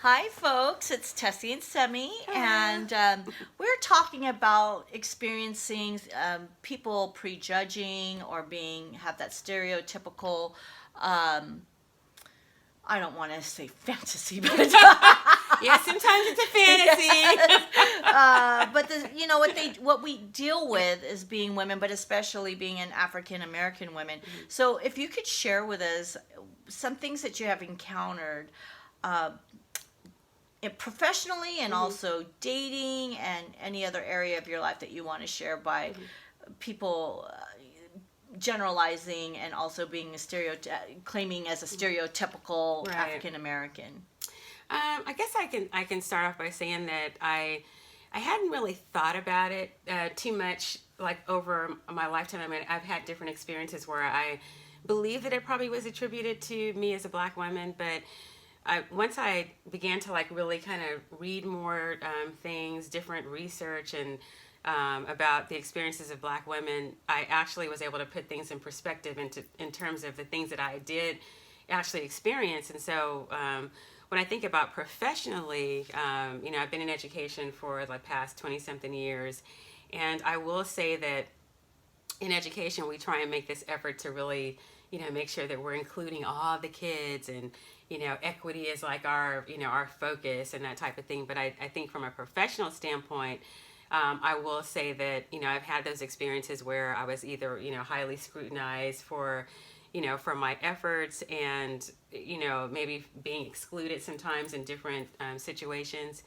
Hi, folks. It's Tessie and Semi, Hello. and we're talking about experiencing people prejudging or have that stereotypical. Um, I don't want to say fantasy, but Yeah, sometimes it's a fantasy. but what we deal with is being women, but especially being an African American women. So, if you could share with us some things that you have encountered. Uh, Professionally and Mhm, also dating and any other area of your life that you want to share by mhm. people generalizing and also being claiming as a stereotypical Right. African American. I guess I can start off by saying that I hadn't really thought about it too much like over my lifetime. I mean, I've had different experiences where I believe that it probably was attributed to me as a black woman, but once I began to like really kind of read more things, different research, and about the experiences of Black women, I actually was able to put things in perspective in terms of the things that I did actually experience. And so when I think about professionally, I've been in education for the past 20 something years, and I will say that in education, we try and make this effort to really, make sure that we're including all the kids, and equity is like our focus and that type of thing. But I think from a professional standpoint, I will say that I've had those experiences where I was either highly scrutinized for my efforts, and maybe being excluded sometimes in different situations.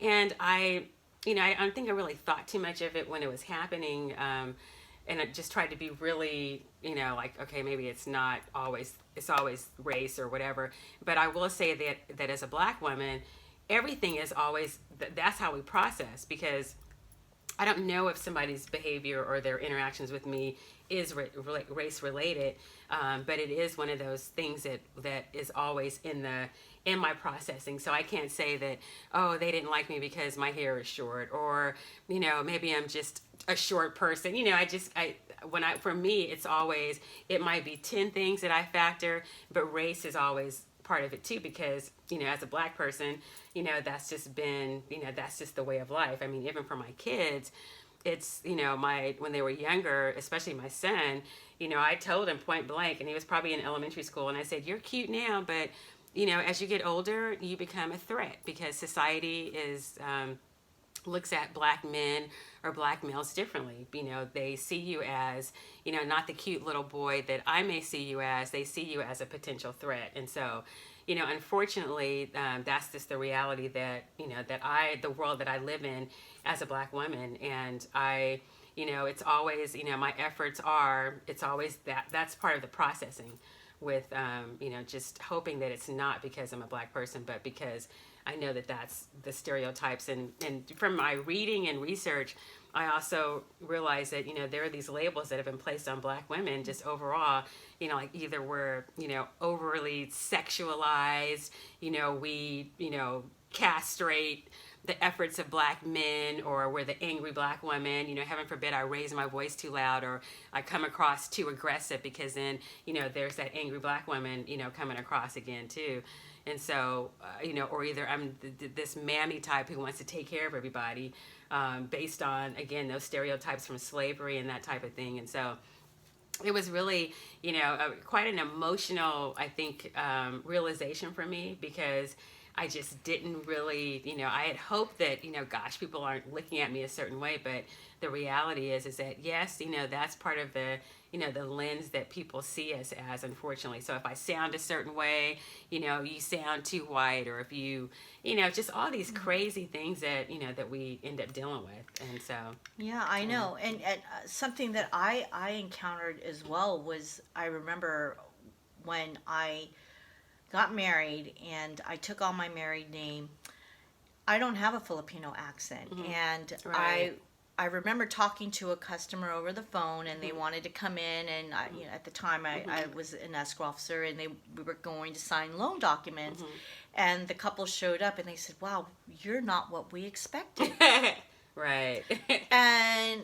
And I don't think I really thought too much of it when it was happening. And I just tried to be really, like, okay, maybe it's always race or whatever. But I will say that as a black woman, everything is always, that's how we process, because I don't know if somebody's behavior or their interactions with me is race related, but it is one of those things that is always in my processing. So I can't say that, oh, they didn't like me because my hair is short, or maybe I'm just a short person. For me, it's always, it might be 10 things that I factor, but race is always part of it too, because as a black person, that's just the way of life. I mean, even for my kids, it's my when they were younger, especially my son, I told him point blank, and he was probably in elementary school, and I said, you're cute now, but as you get older, you become a threat, because society is looks at black men or black males differently. They see you as, not the cute little boy that I may see you as. They see you as a potential threat. And so, unfortunately, that's just the reality that, the world that I live in as a black woman. And it's always, my efforts are, it's always that's part of the processing with, just hoping that it's not because I'm a black person, but because I know that that's the stereotypes. And from my reading and research, I also realized that, there are these labels that have been placed on black women just overall, like either we're, overly sexualized, we, castrate the efforts of black men, or we're the angry black woman, heaven forbid I raise my voice too loud, or I come across too aggressive, because then, there's that angry black woman, coming across again too. And so, or either I'm this mammy type who wants to take care of everybody, based on, again, those stereotypes from slavery and that type of thing. And so it was really, quite an emotional, I think, realization for me, because I just didn't really, I had hoped that, gosh, people aren't looking at me a certain way, but the reality is that yes, that's part of the, the lens that people see us as, unfortunately. So if I sound a certain way, you sound too white, or if you, just all these crazy things that, that we end up dealing with. And so, Yeah, I yeah. know. And something that I encountered as well was I remember when I got married and I took on my married name. I don't have a Filipino accent, Mm-hmm. and Right. I remember talking to a customer over the phone, and they Mm-hmm. wanted to come in, and at the time I Mm-hmm. was an escrow officer, and we were going to sign loan documents, and the couple showed up, and they said, "Wow, you're not what we expected," Mm-hmm. Right. and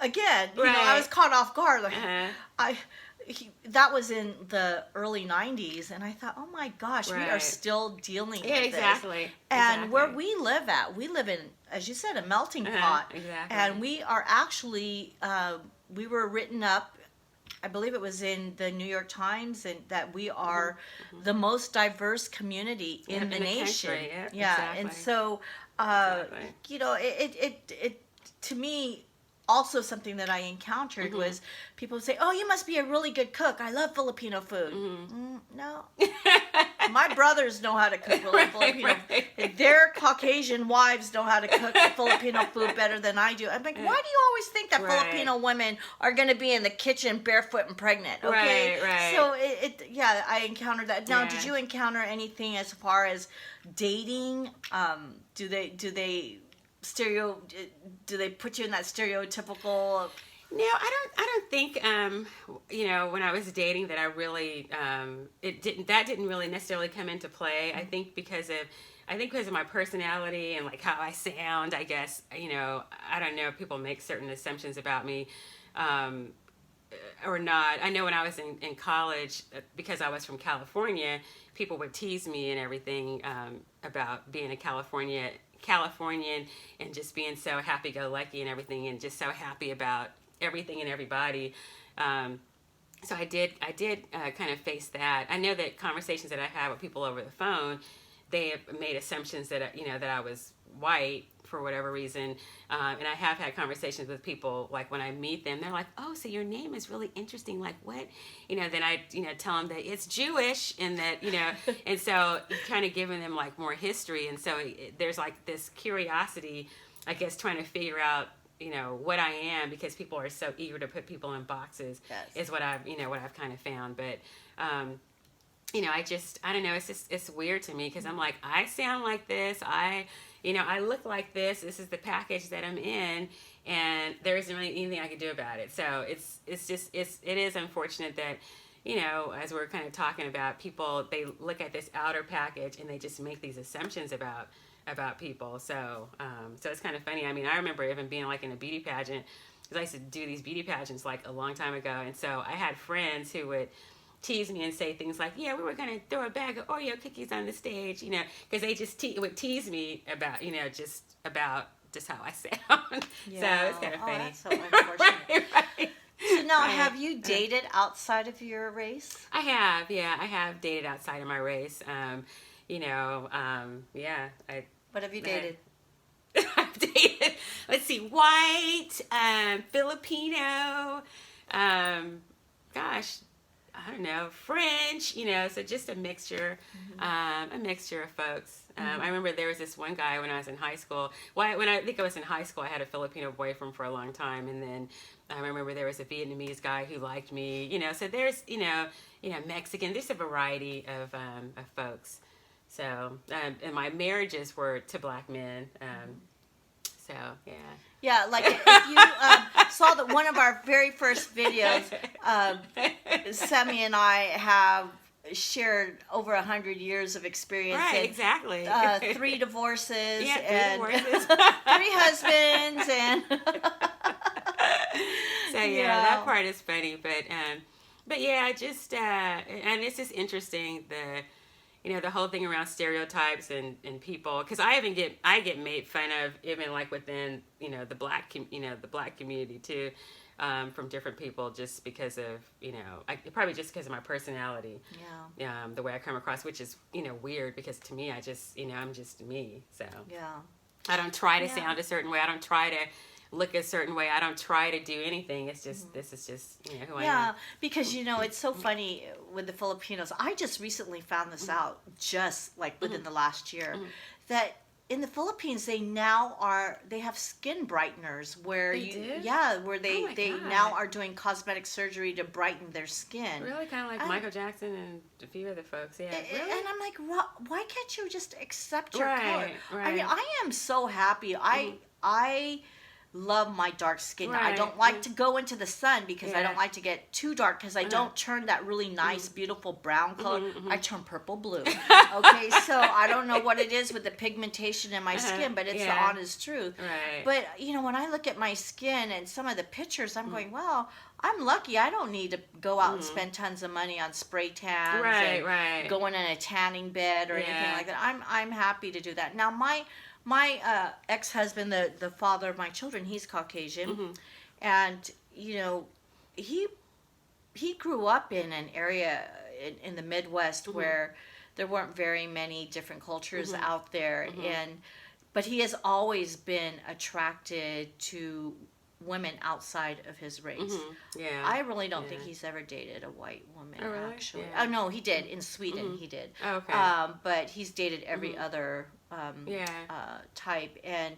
again, I Right. was caught off guard. Like, Uh-huh. that was in the early 90s, and I thought, oh my gosh, we are Right. still dealing Yeah, with exactly. this. And where Exactly. we live in, as you said, a melting pot. Exactly. And we are actually, we were written up, I believe it was in the New York Times, and that we are the most diverse community in the nation. country. Yeah, Yeah, and exactly. so, Exactly. it to me, also something that I encountered was people say, "Oh, you must be a really good cook. I love Filipino food." No, my brothers know how to cook Filipino. Right. Their Caucasian wives know how to cook Filipino food better than I do. I'm like, why do you always think that Right. Filipino women are going to be in the kitchen barefoot and pregnant? Okay, Right. so yeah, I encountered that. Now, Yeah. did you encounter anything as far as dating? Do they do they put you in that stereotypical? No, I don't think when I was dating that I really that didn't really necessarily come into play. I think because of my personality and like how I sound, I guess, I don't know if people make certain assumptions about me or not. I know when I was in college, because I was from California, people would tease me and everything about being a Californian and just being so happy-go-lucky and everything, and just so happy about everything and everybody. So I did kind of face that. I know that conversations that I had with people over the phone, they have made assumptions that that I was white for whatever reason, and I have had conversations with people, like when I meet them, they're like, "Oh, so your name is really interesting. Like what?" Then I tell them that it's Jewish, and that and so kind of giving them like more history, and so there's like this curiosity, I guess, trying to figure out what I am, because people are so eager to put people in boxes. Yes. Is what I've kind of found. But I don't know, it's weird to me, because I'm like, I sound like this, I look like this is the package that I'm in, and there isn't really anything I can do about it. So it is unfortunate that as we're kind of talking about, people, they look at this outer package and they just make these assumptions about people. So so it's kind of funny. I mean, I remember even being like in a beauty pageant, because I used to do these beauty pageants like a long time ago, and so I had friends who would tease me and say things like, "Yeah, we were gonna throw a bag of Oreo cookies on the stage," because they just would tease me about just how I sound. Yeah. So it's kind of Oh, funny. that's so unfortunate. Right. So now, Right. have you dated outside of your race? I have dated outside of my race. Yeah, What have you dated? I've dated, let's see, white, Filipino, gosh, I don't know, French, so just a mixture of folks. I remember there was this one guy when I was in high school. Well, when I think I was in high school, I had a Filipino boyfriend for a long time, and then I remember there was a Vietnamese guy who liked me. So there's Mexican. There's a variety of folks. So and my marriages were to black men. So yeah. Yeah, like if you saw that one of our very first videos, Sammy and I have shared over 100 years of experience. Right, and, exactly. 3 divorces. Yeah, 3 and divorces. 3 husbands, and So yeah, that part is funny, but yeah, just and it's just interesting, the whole thing around stereotypes and people, because I get made fun of even like within the black community too, from different people, just because of probably just because of my personality, the way I come across, which is weird, because to me, I just I'm just me, so yeah. I don't try to sound a certain way, I don't try to look a certain way, I don't try to do anything. It's just this is just who I am. Yeah, because it's so funny with the Filipinos. I just recently found this out, just like within the last year, that in the Philippines they have skin brighteners where They do? where Oh my they God. now are doing cosmetic surgery to brighten their skin. Really, kind of like Michael Jackson and a few other folks. Yeah, really. And I'm like, why can't you just accept your Right, color? I right. mean, I am so happy. I love my dark skin. I Right. don't like to go into the sun because I Yeah. don't like to get too dark because I don't turn that really nice, beautiful brown color. I turn purple blue. Okay, so I don't know what it is with the pigmentation in my skin, but it's the Yeah. honest truth. Right. But, when I look at my skin and some of the pictures, I'm going, well, I'm lucky. I don't need to go out and spend tons of money on spray tans Right, and right. going in a tanning bed or anything like that. I'm happy to do that. Now, my ex-husband, the father of my children, he's Caucasian, and he grew up in an area in the Midwest where there weren't very many different cultures out there, but he has always been attracted to women outside of his race. Yeah. I really don't think Yeah. he's ever dated a white woman. Oh, really? Actually, Yeah. oh no, he did in Sweden. He did. Oh, okay. But he's dated every other Yeah. type, and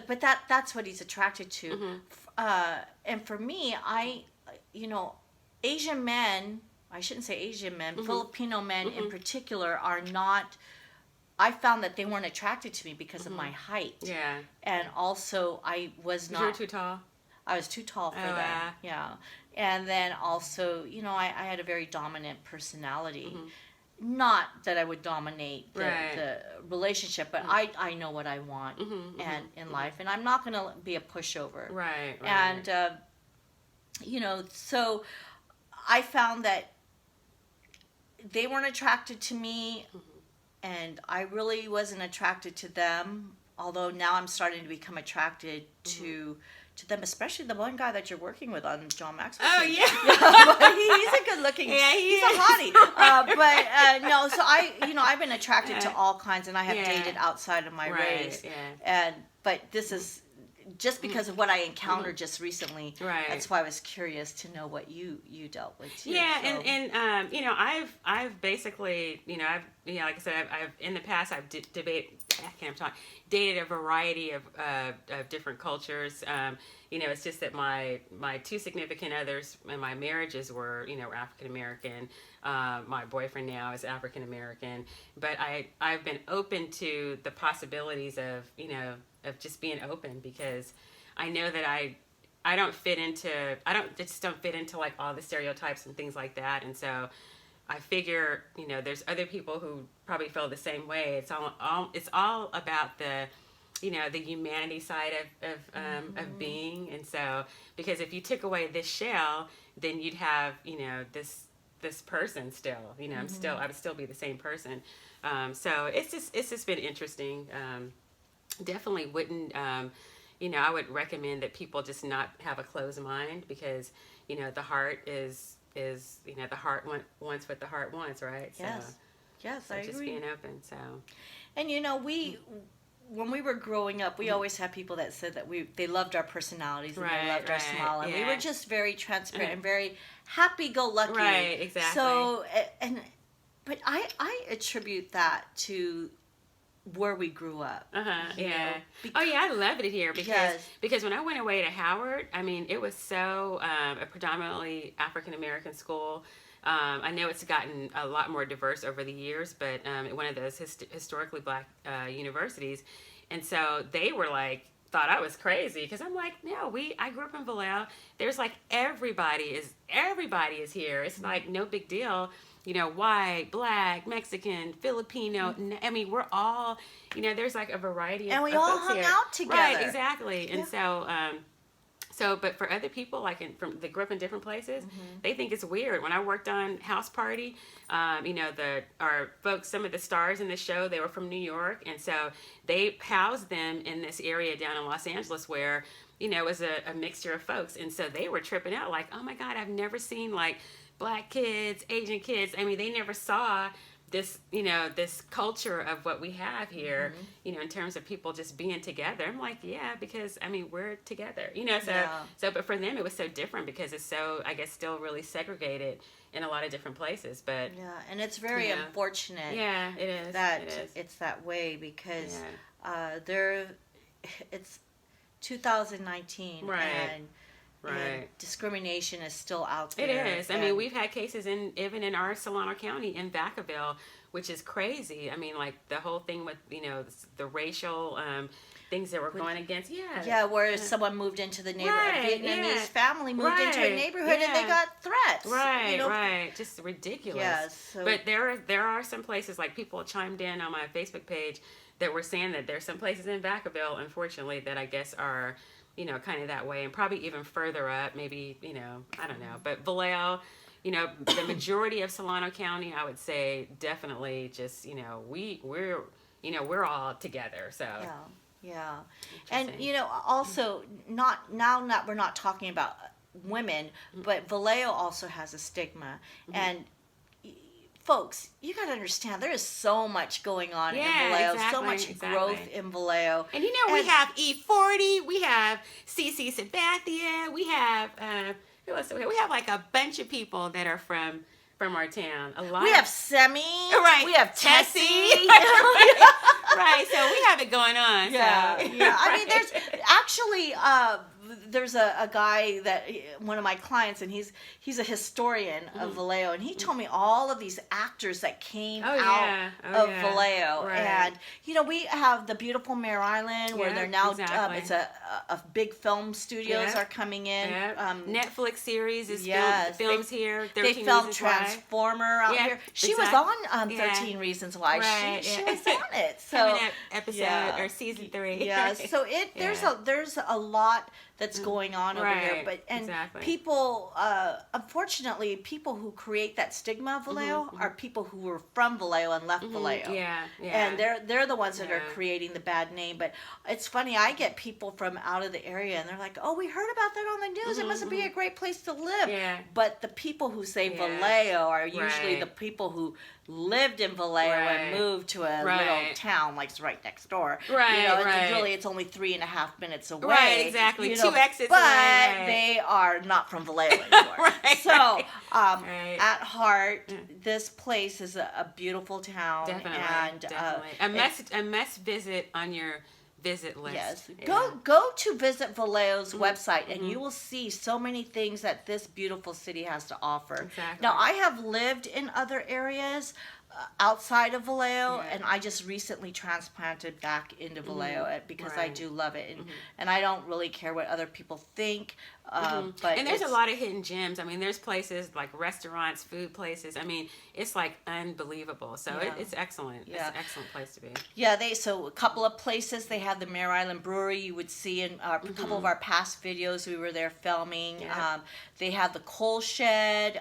but that's what he's attracted to. And for me, Asian men. I shouldn't say Asian men. Filipino men in particular are not. I found that they weren't attracted to me because of my height. Yeah. And also, I was not. You're too tall. I was too tall for Oh, them. Yeah. And then also, I had a very dominant personality. Not that I would dominate the relationship, but I know what I want and in life, and I'm not going to be a pushover. Right. Right. And so I found that they weren't attracted to me, and I really wasn't attracted to them. Although now I'm starting to become attracted to them, especially the one guy that you're working with on John Maxwell. Oh team. yeah. But he's a good looking. Yeah, he he's a is. hottie. But no, so I've been attracted to all kinds, and I have Yeah. dated outside of my Right, race. yeah. But this is just because of what I encountered just recently. Right. That's why I was curious to know what you dealt with too. Yeah, so. and I've basically, like I said, I've in the past I've dated a variety of different cultures. It's just that my two significant others in my marriages were African American. My boyfriend now is African American, but I've been open to the possibilities of just being open, because I know that I don't fit into like all the stereotypes and things like that. And so I figure, there's other people who probably feel the same way. It's all about the humanity side of being. And so, because if you took away this shell, then you'd have, this person still, I would still be the same person. So it's just been interesting. Definitely wouldn't, I would recommend that people just not have a closed mind, because, the heart is the heart wants what the heart wants, right? So, Yes, so I just agree. being open. So, And when we were growing up, we always had people that said that they loved our personalities and they loved our smile, and we were just very transparent and very happy-go-lucky. Right, exactly. So, but I attribute that to where we grew up. Yeah. Because- Oh yeah, I love it here because Yes. because when I went away to Howard, I mean, it was so a predominantly African American school. I know it's gotten a lot more diverse over the years, but one of those historically black universities, and so they were like thought I was crazy, because I'm like, no, I grew up in Vallejo. There's like everybody is here. It's like no big deal. White, black, Mexican, Filipino. I mean, we're all, there's like a variety of And we of all folks hung here. out together. Right, exactly. And so, but for other people, like that grew up in different places, they think it's weird. When I worked on House Party, our folks, some of the stars in the show, they were from New York, and so they housed them in this area down in Los Angeles where, it was a mixture of folks, and so they were tripping out, like, oh my God, I've never seen like Black kids, Asian kids. I mean, they never saw this, this culture of what we have here, in terms of people just being together. I'm like, yeah, because I mean, we're together, but for them it was so different because it's so, I guess, still really segregated in a lot of different places. But Yeah, and it's very unfortunate. Yeah, it is. That it is. it's that way because it's 2019, Right. and Right. discrimination is still out It there. is. I mean, we've had cases even in our Solano County in Vacaville which is crazy. I mean, like the whole thing with, the racial things that were going against. Yeah. Yeah, where someone moved into the neighborhood, Right, a Vietnamese yeah. family moved into a Right, neighborhood and they yeah. got threats. Right, right. Just ridiculous. Yeah, so But there are some places, like people chimed in on my Facebook page that were saying that there's some places in Vacaville, unfortunately, that I guess are, kind of that way, and probably even further up, maybe, I don't know. But Vallejo, the majority of Solano County, I would say definitely just, we're all together. So yeah. Yeah. And interesting. also not we're not talking about women, but Vallejo also has a stigma. And folks, you got to understand there is so much going on in Vallejo, so much growth in Vallejo. And we have E40, we have CC Sabathia, we have who else do we have? We have like a bunch of people that are from our town. A lot. We have Semi. Right. We have Tessie. Right. So we have it going on. Yeah. So. Yeah. I Right. mean, there's actually there's a guy that one of my clients, and he's a historian of Vallejo, and he told me all of these actors that came out of Vallejo. Right. And we have the beautiful Mare Island where they're now it's a big film studios are coming in. Netflix series is films here. They filmed Transformer out here. She was on 13 Reasons Why. Right. She was on it. So coming up episode or season 3. Yeah. So there's a lot that's going on over here, but people, unfortunately, people who create that stigma of Vallejo are people who were from Vallejo and left Vallejo. Yeah. And they're the ones that are creating the bad name. But it's funny, I get people from out of the area, and they're like, "Oh, we heard about that on the news. It must be a great place to live." Yeah. But the people who say Vallejo are usually the people who lived in Vallejo and moved to a little town like it's right next door. Right. Really, it's only 3.5 minutes away. Right, exactly. 2 exits but away. They are not from Vallejo anymore. So, at heart, this place is a beautiful town. Definitely. A must visit on your visit list. Yes. Go to Visit Vallejo's website, and you will see so many things that this beautiful city has to offer. Exactly. Now, I have lived in other areas outside of Vallejo, and I just recently transplanted back into Vallejo because I do love it, and I don't really care what other people think. But and there's a lot of hidden gems. I mean, there's places like restaurants, food places. I mean, it's like unbelievable. So it's excellent. Yeah. It's an excellent place to be. Yeah, so a couple of places. They have the Mare Island Brewery. You would see in a couple of our past videos, we were there filming. Yeah. They have the Coal Shed.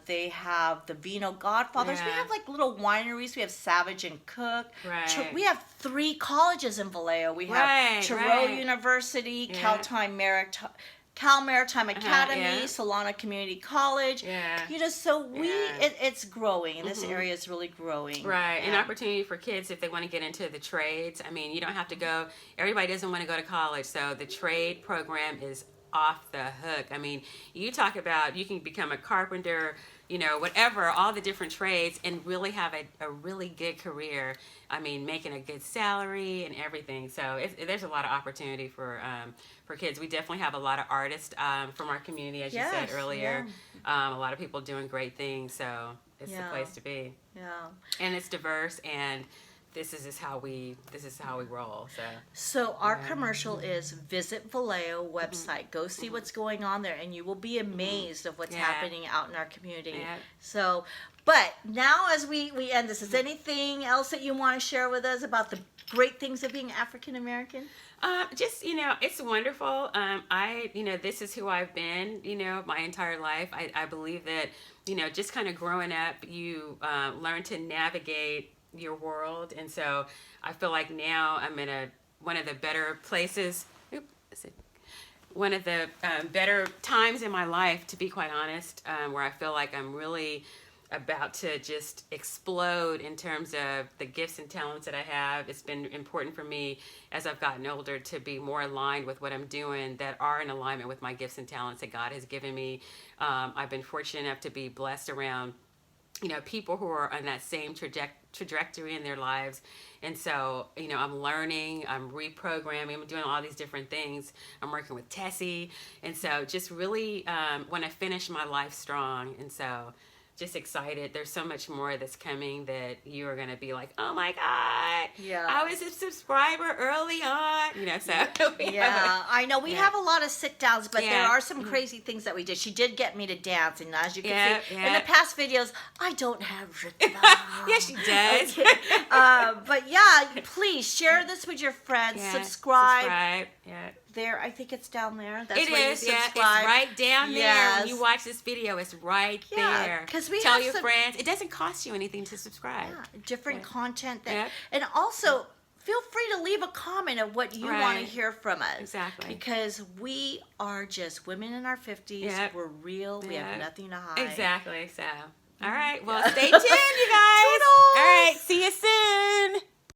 They have the Vino Godfathers. We have like little wineries. We have Savage and Cook. Right. We have 3 colleges in Vallejo. We have Thoreau University, Cal Maritime Academy, Solana Community College. Yeah. So it's growing, and this area is really growing. Right. An opportunity for kids if they want to get into the trades. I mean, you don't have to go, everybody doesn't want to go to college, so the trade program is off the hook. I mean, you talk about you can become a carpenter, whatever, all the different trades, and really have a really good career. I mean, making a good salary and everything. So there's a lot of opportunity for kids. We definitely have a lot of artists from our community, as you said earlier. A lot of people doing great things. So it's the place to be. Yeah. And it's diverse, and this is how we roll. So our commercial is visit Vallejo website. Go see what's going on there, and you will be amazed of what's happening out in our community. So, but now as we end this, is anything else that you want to share with us about the great things of being African American? Just, it's wonderful. This is who I've been, my entire life. I believe that, just kind of growing up, you learn to navigate your world, and so I feel like now I'm in one of the better places. One of the better times in my life, to be quite honest, where I feel like I'm really about to just explode in terms of the gifts and talents that I have. It's been important for me as I've gotten older to be more aligned with what I'm doing that are in alignment with my gifts and talents that God has given me. I've been fortunate enough to be blessed around people who are on that same trajectory in their lives. And so, I'm learning, I'm reprogramming, I'm doing all these different things. I'm working with Tessie. And so just really want to finish my life strong. And so just excited. There's so much more that's coming that you are going to be like, oh my God, Yeah. I was a subscriber early on. So I know we have a lot of sit downs, but there are some Mm-hmm. crazy things that we did. She did get me to dance, and as you can see in Yeah. the past videos, I don't have rhythm. Yeah, she does. Okay. But yeah, please share this with your friends. Yeah, Subscribe. Yeah. There, I think it's down there. That's It where is, you yeah. subscribe. It's right down there. Yes. When you watch this video, it's right there. Because we tell have your some friends. It doesn't cost you anything to subscribe. different content that, Yeah. and also feel free to leave a comment of what you want to Right. hear from us. Exactly. Because we are just women in our 50s. Yep. We're real. We have Yep. nothing to hide. Exactly. So, all right. Well, stay tuned.